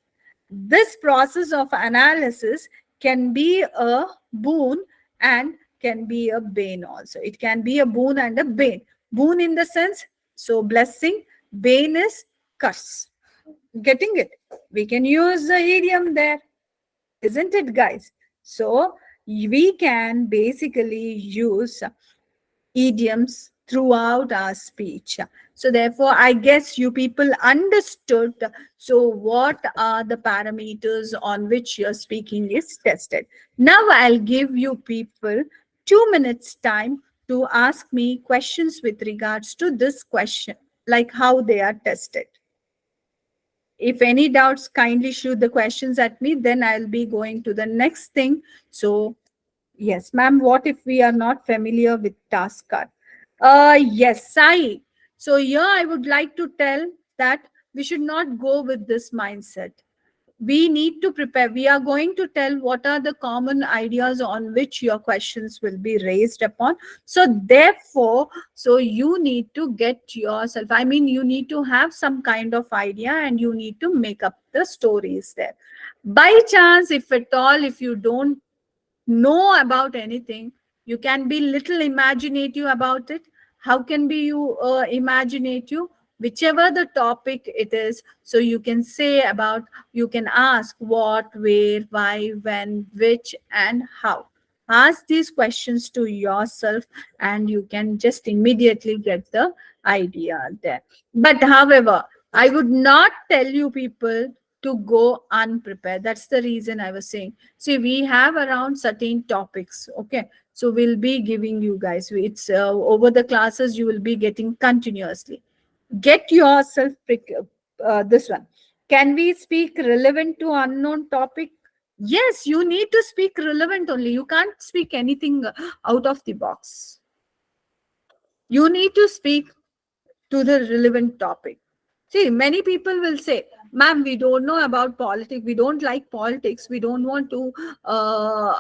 This process of analysis can be a boon and can be a bane also. It can be a boon and a bane. Boon in the sense, so blessing. Bane is curse. Getting it? We can use the idiom there, isn't it, guys? So we can basically use idioms throughout our speech. So therefore, I guess you people understood. So what are the parameters on which your speaking is tested? Now I'll give you people 2 minutes time to ask me questions with regards to this question, like how they are tested. If any doubts, kindly shoot the questions at me, then I'll be going to the next thing. So yes, ma'am, what if we are not familiar with task card? Yes, Sai. So here I would like to tell that we should not go with this mindset. We need to prepare. We are going to tell what are the common ideas on which your questions will be raised upon. So therefore, so you need to get yourself, I mean, you need to have some kind of idea and you need to make up the stories there. By chance, if at all, if you don't know about anything, you can be little imaginative about it. How can be you imaginative? Whichever the topic it is, so you can say about, you can ask what, where, why, when, which, and how. Ask these questions to yourself and you can just immediately get the idea there. But however, I would not tell you people to go unprepared. That's the reason I was saying. See, we have around certain topics. Okay. So we'll be giving you guys, it's over the classes, you will be getting continuously. Get yourself this one. Can we speak relevant to unknown topic? Yes, you need to speak relevant only. You can't speak anything out of the box. You need to speak to the relevant topic. See, many people will say, ma'am, we don't know about politics. We don't like politics. We don't want to,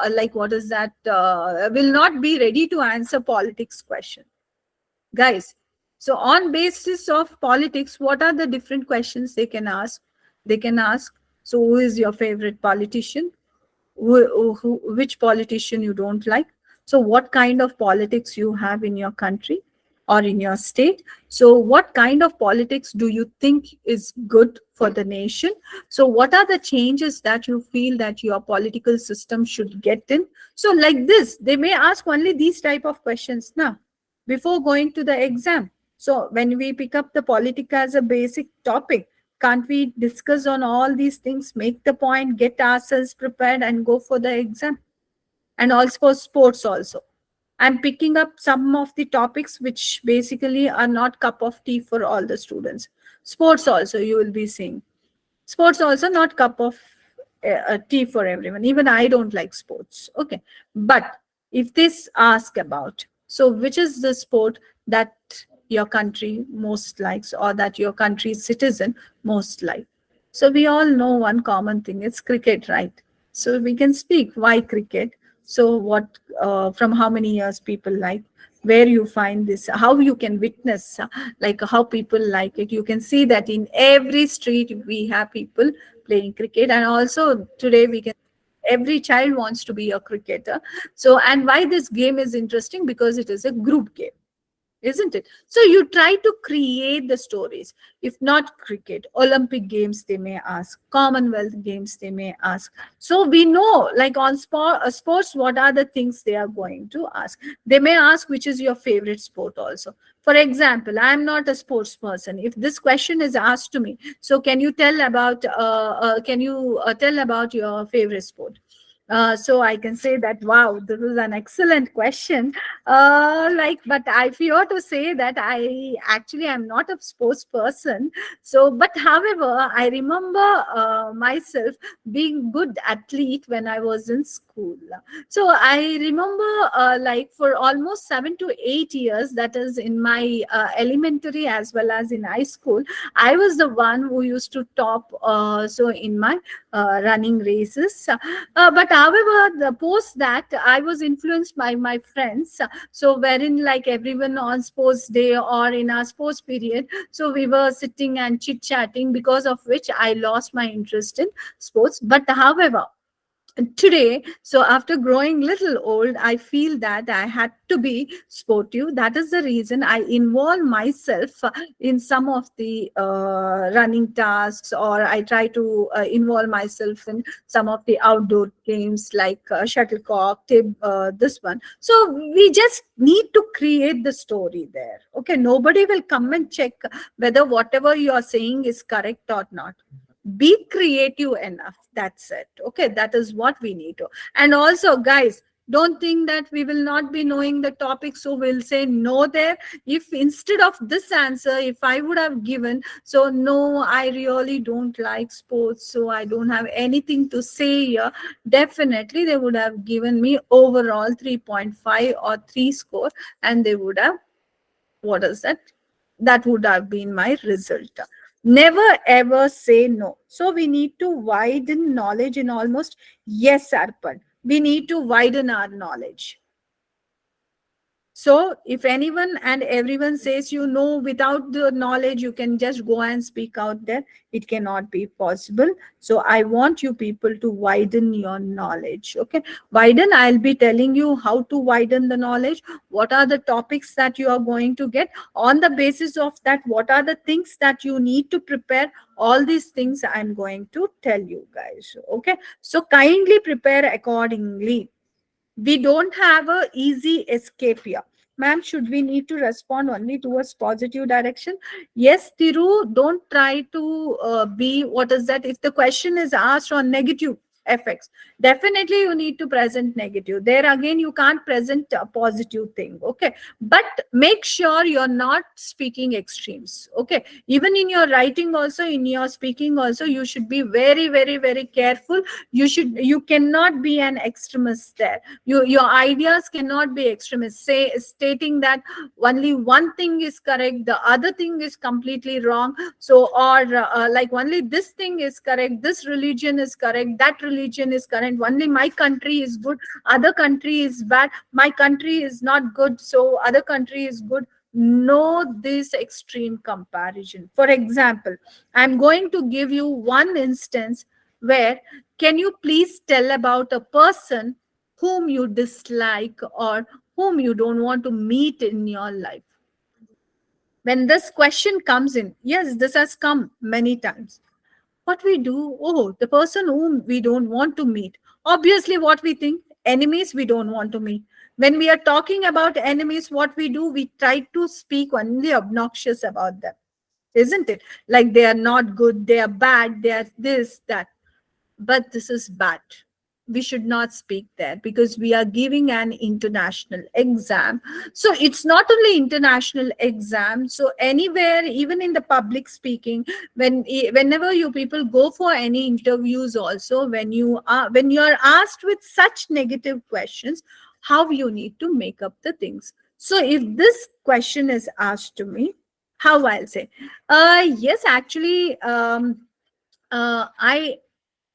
like, what is that? Will not be ready to answer politics question. Guys, so on basis of politics, what are the different questions they can ask? They can ask, so who is your favorite politician? Which politician you don't like? So what kind of politics you have in your country or in your state? So what kind of politics do you think is good for the nation? So what are the changes that you feel that your political system should get in? So like this, they may ask only these type of questions now before going to the exam. So when we pick up the politics as a basic topic, can't we discuss on all these things, make the point, get ourselves prepared and go for the exam? And also for sports also. I'm picking up some of the topics which basically are not cup of tea for all the students. Sports also you will be seeing. Sports also not cup of a tea for everyone. Even I don't like sports. Okay. But if this ask about, so which is the sport that your country most likes, or that your country's citizen most like? So we all know one common thing, it's cricket, right? So we can speak why cricket. So what, from how many years people like, where you find this, how you can witness, like how people like it. You can see that in every street we have people playing cricket. And also today we can, every child wants to be a cricketer. So, and why this game is interesting, because it is a group game, isn't it? So you try to create the stories. If not cricket, Olympic games they may ask, Commonwealth games they may ask. So we know, like on sports, what are the things they are going to ask. They may ask which is your favorite sport also. For example, I am not a sports person. If this question is asked to me, so can you tell about tell about your favorite sport? So I can say that, wow, this is an excellent question. Like, but I fear to say that I actually am not a sports person. So, but however, I remember myself being good athlete when I was in school. So I remember, like for almost 7 to 8 years, that is in my elementary as well as in high school, I was the one who used to top. So in my running races. But however, the post that I was influenced by my friends. So wherein like everyone on sports day or in our sports period, so we were sitting and chit chatting, because of which I lost my interest in sports. But however, today, so after growing little old, I feel that I had to be sportive. That is the reason I involve myself in some of the running tasks, or I try to involve myself in some of the outdoor games like shuttlecock, this one. So we just need to create the story there. Okay, nobody will come and check whether whatever you are saying is correct or not. Be creative enough, that's it. Okay, that is what we need to. And also, guys, don't think that we will not be knowing the topic, so we'll say no there. If instead of this answer, if I would have given, so no, I really don't like sports, so I don't have anything to say here, definitely they would have given me overall 3.5 or 3 score, and they would have, what is that, that would have been my result. Never ever say no. So we need to widen knowledge in almost, yes, Arpan, we need to widen our knowledge. So if anyone and everyone says, you know, without the knowledge, you can just go and speak out there, it cannot be possible. So I want you people to widen your knowledge. Okay. Widen, I'll be telling you how to widen the knowledge. What are the topics that you are going to get? On the basis of that, what are the things that you need to prepare? All these things I'm going to tell you guys. Okay. So kindly prepare accordingly. We don't have a easy escape here. Ma'am, should we need to respond only towards positive direction? Yes, Tiru, don't try to be, what is that, if the question is asked on negative effects, definitely you need to present negative. There again, you can't present a positive thing. Okay, but make sure you're not speaking extremes. Okay, even in your writing also, in your speaking also, you should be very, very, very careful. You cannot be an extremist there. Your ideas cannot be extremist, say stating that only one thing is correct, the other thing is completely wrong. So, or like only this thing is correct, this religion is correct, that religion is correct, only my country is good, other country is bad, my country is not good, so other country is good. No, this extreme comparison. For example, I'm going to give you one instance where, can you please tell about a person whom you dislike or whom you don't want to meet in your life? When this question comes in, yes, this has come many times. What we do, oh, the person whom we don't want to meet. Obviously, what we think, enemies we don't want to meet. When we are talking about enemies, what we do, we try to speak only obnoxious about them, isn't it? Like they are not good, they are bad, they are this, that. But this is bad. we should not speak there, because we are giving an international exam. So it's not only international exam, so anywhere, even in the public speaking, whenever you people go for any interviews also, when you are asked with such negative questions, how you need to make up the things. So if this question is asked to me, how I'll say, yes, actually, I,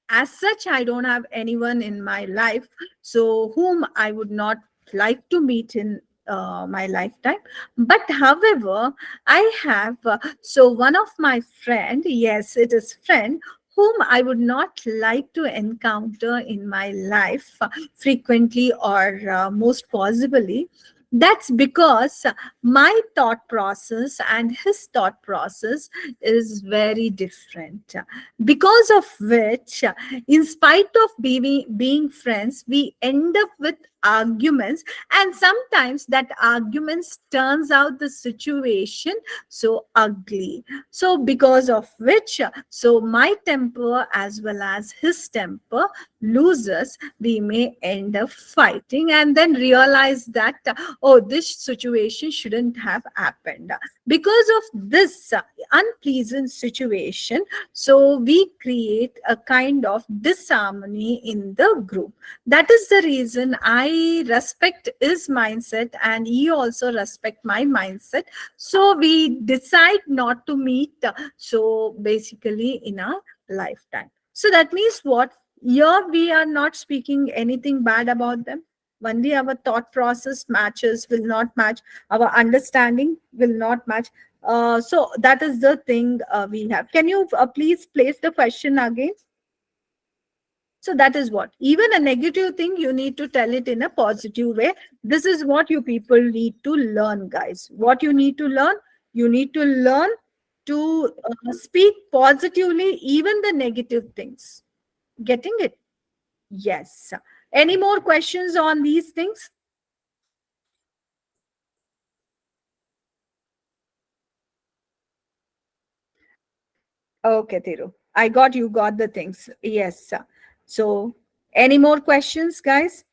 as such, I don't have anyone in my life so whom I would not like to meet in my lifetime. But however, I have so one of my friend, yes, it is friend, whom I would not like to encounter in my life frequently, or most possibly. That's because my thought process and his thought process is very different, because of which, in spite of being friends, we end up with arguments, and sometimes that arguments turns out the situation so ugly. So because of which, so my temper as well as his temper loses, we may end up fighting, and then realize that, oh, this situation shouldn't have happened. Because of this unpleasant situation, so we create a kind of disharmony in the group. That is the reason I respect his mindset, and he also respect my mindset. So we decide not to meet, so basically in a lifetime. So that means what? Here we are not speaking anything bad about them. Only our thought process matches, will not match. Our understanding will not match. So that is the thing we have. Can you please place the question again? So that is what. Even a negative thing, you need to tell it in a positive way. This is what you people need to learn, guys. What you need to learn? You need to learn to speak positively, even the negative things. Getting it? Yes. Any more questions on these things? Okay, Thiru. I got you, got the things. Yes. So, any more questions, guys?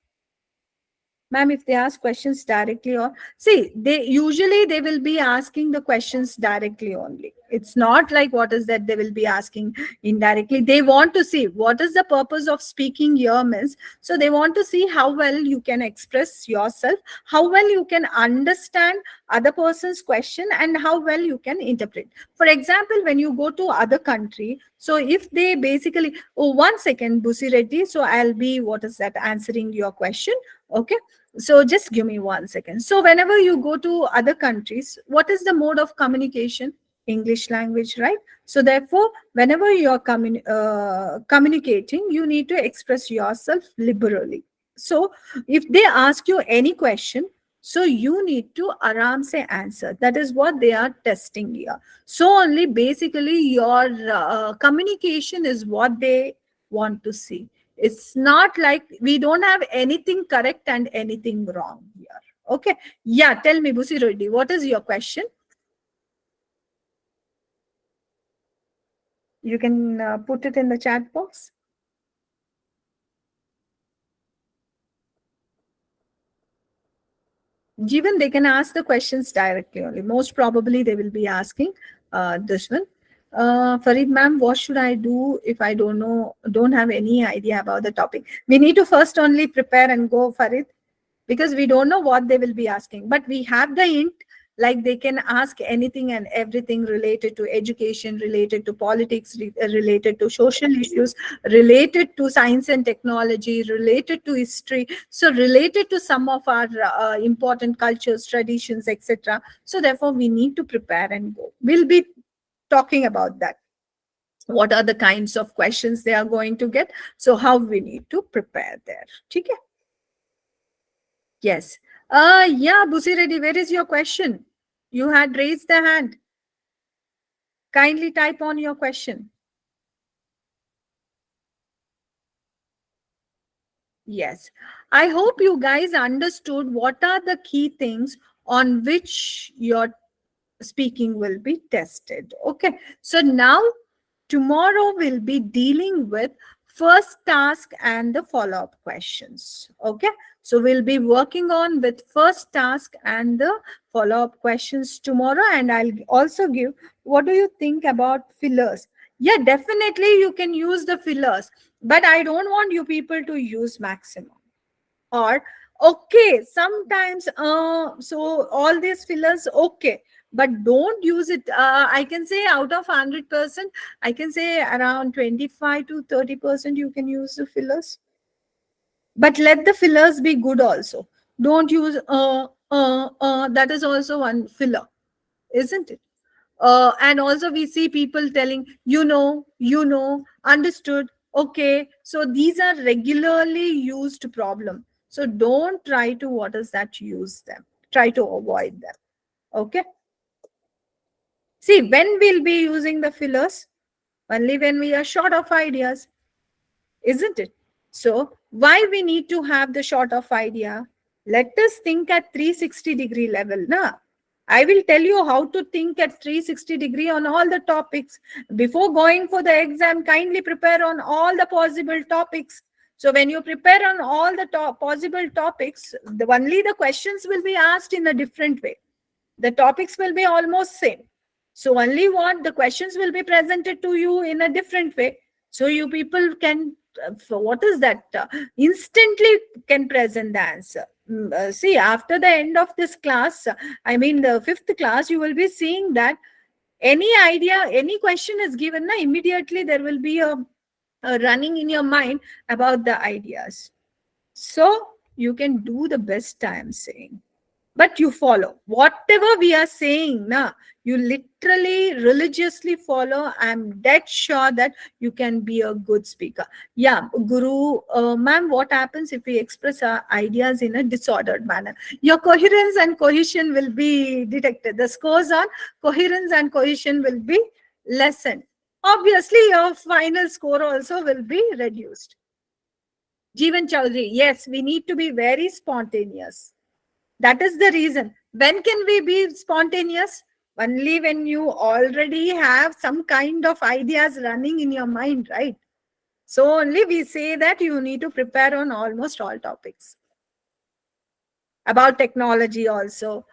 Ma'am, if they ask questions directly, or see, they will be asking the questions directly only. It's not like what is that they will be asking indirectly. They want to see what is the purpose of speaking here means. So they want to see how well you can express yourself, how well you can understand other person's question, and how well you can interpret. For example, when you go to other country, so if they basically, oh, 1 second, Busi Reddy, so I'll be, what is that, answering your question. Okay, so just give me 1 second. So whenever you go to other countries, what is the mode of communication? English language, right? So therefore, whenever you're communicating, you need to express yourself liberally. So if they ask you any question, so you need to aram se answer. That is what they are testing here. So only basically your communication is what they want to see. It's not like we don't have anything correct and anything wrong here. Okay. Yeah, tell me, Busi Reddy, what is your question? You can put it in the chat box. Given they can ask the questions directly only. Most probably they will be asking this one. Farid ma'am, what should I do if I don't have any idea about the topic? We need to first only prepare and go, Farid, because we don't know what they will be asking. But we have the hint, like they can ask anything and everything related to education, related to politics, related to social issues, related to science and technology, related to history, so related to some of our important cultures, traditions, etc. So therefore we need to prepare and go. We'll be talking about that, what are the kinds of questions they are going to get, so how we need to prepare there. Okay. Yes. Yeah, Busi Reddy, where is your question? You had raised the hand. Kindly type on your question. Yes. I hope you guys understood what are the key things on which your speaking will be tested. Okay. So now tomorrow we'll be dealing with first task and the follow-up questions. Okay, so we'll be working on with first task and the follow-up questions tomorrow, and I'll also give what do you think about fillers. Yeah, definitely you can use the fillers, but I don't want you people to use maximum. Or okay, sometimes so all these fillers okay, but don't use it. I can say out of 100%, I can say around 25 to 30% you can use the fillers, but let the fillers be good also. Don't use that is also one filler, isn't it? And also we see people telling, understood, okay. So these are regularly used problem. So don't try to, what is that, use them. Try to avoid them. Okay. See, when we'll be using the fillers? Only when we are short of ideas, isn't it? So why we need to have the short of idea? Let us think at 360-degree level. Na? I will tell you how to think at 360-degree on all the topics. Before going for the exam, kindly prepare on all the possible topics. So when you prepare on all the possible topics, only the questions will be asked in a different way. The topics will be almost same. So only what the questions will be presented to you in a different way. So you people can, what is that? Instantly can present the answer. See, after the end of this class, I mean the fifth class, you will be seeing that any idea, any question is given, na, immediately there will be a running in your mind about the ideas. So you can do the best, I am saying. But you follow whatever we are saying. Now you literally religiously follow. I'm dead sure that you can be a good speaker. Yeah, Guru, ma'am, what happens if we express our ideas in a disordered manner? Your coherence and cohesion will be detected. The scores on coherence and cohesion will be lessened. Obviously your final score also will be reduced. Jeevan Chaudhary, yes, we need to be very spontaneous. That is the reason. When can we be spontaneous? Only when you already have some kind of ideas running in your mind, right? So only we say that you need to prepare on almost all topics. About technology also.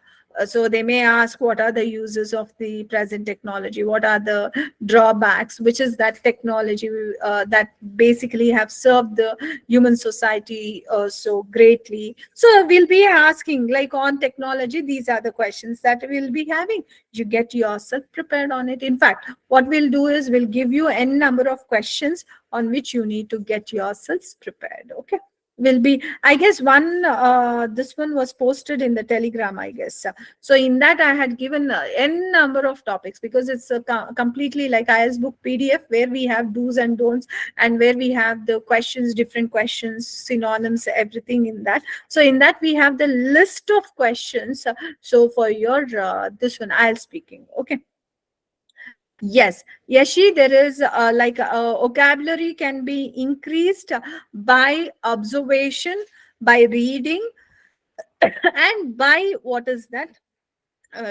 So they may ask, what are the uses of the present technology? What are the drawbacks? Which is that technology that basically have served the human society so greatly? So we'll be asking, like on technology, these are the questions that we'll be having. You get yourself prepared on it. In fact, what we'll do is we'll give you n number of questions on which you need to get yourselves prepared. Okay. Will be, I guess, one this one was posted in the Telegram, I guess. So in that I had given n number of topics, because it's a completely like IELTS book PDF, where we have do's and don'ts, and where we have the questions, different questions, synonyms, everything in that. So in that we have the list of questions. So for your this one, IELTS speaking. Okay. Yes, Yashi, there is like vocabulary can be increased by observation, by reading, and by what is that?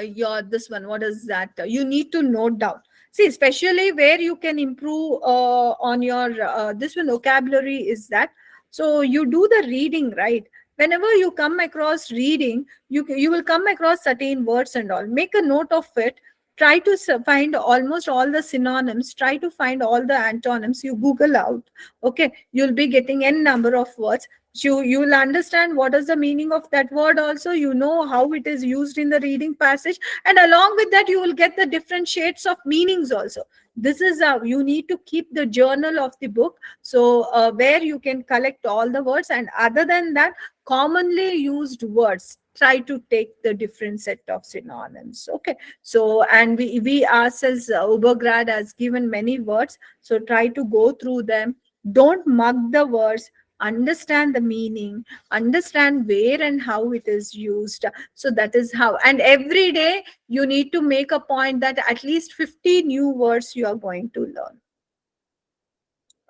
Your this one, what is that? You need to note down. See, especially where you can improve on your this one vocabulary is that. So you do the reading, right? Whenever you come across reading, you will come across certain words and all. Make a note of it. Try to find almost all the synonyms. Try to find all the antonyms. You Google out. Okay, you'll be getting n number of words. You will understand what is the meaning of that word also. You know how it is used in the reading passage, and along with that you will get the different shades of meanings also. This is how you need to keep the journal of the book, so where you can collect all the words, and other than that, commonly used words, try to take the different set of synonyms. Okay, so and we ourselves, Ubergrad has given many words, so try to go through them. Don't mug the words, understand the meaning, understand where and how it is used. So that is how, and every day you need to make a point that at least 50 new words you are going to learn.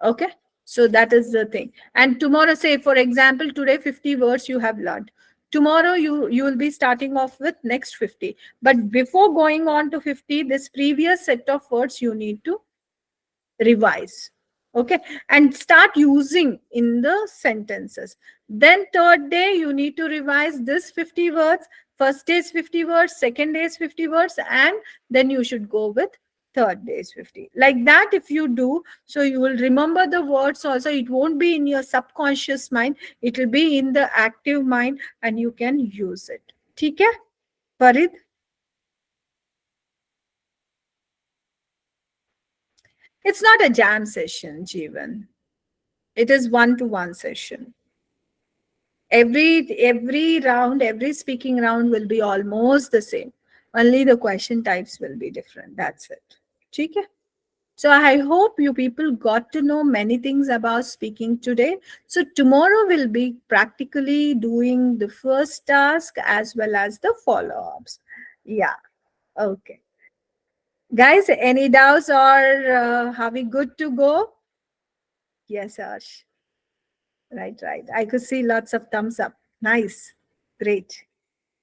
Okay, so that is the thing. And tomorrow, say for example, today 50 words you have learned. Tomorrow you will be starting off with next 50, but before going on to 50, this previous set of words you need to revise. Okay, and start using in the sentences. Then third day you need to revise this 50 words. First day is 50 words, second day is 50 words, and then you should go with third day is 50. Like that, if you do, so you will remember the words also. It won't be in your subconscious mind, it will be in the active mind, and you can use it. Okay, Farid? It's not a jam session, Jeevan. It is one-to-one session. Every round, every speaking round will be almost the same. Only the question types will be different. That's it. Okay. So I hope you people got to know many things about speaking today. So tomorrow we'll be practically doing the first task as well as the follow-ups. Yeah. Okay. Guys, any doubts, or are we good to go? Yes, Ash. Right, right. I could see lots of thumbs up. Nice. Great.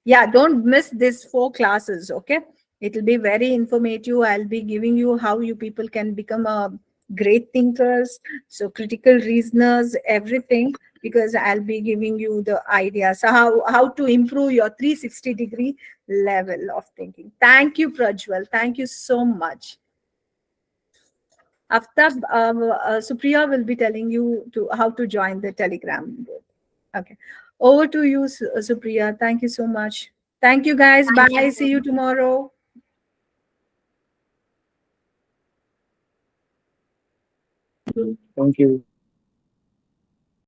Yeah, don't miss these 4 classes, okay? It'll be very informative. I'll be giving you how you people can become a great thinkers, so critical reasoners, everything, because I'll be giving you the ideas how to improve your 360-degree level of thinking. Thank you, Prajwal. Thank you so much. After Supriya will be telling you to how to join the Telegram group. Okay. Over to you, Supriya. Thank you so much. Thank you, guys. Thank you Bye. so See you tomorrow. much. Thank you.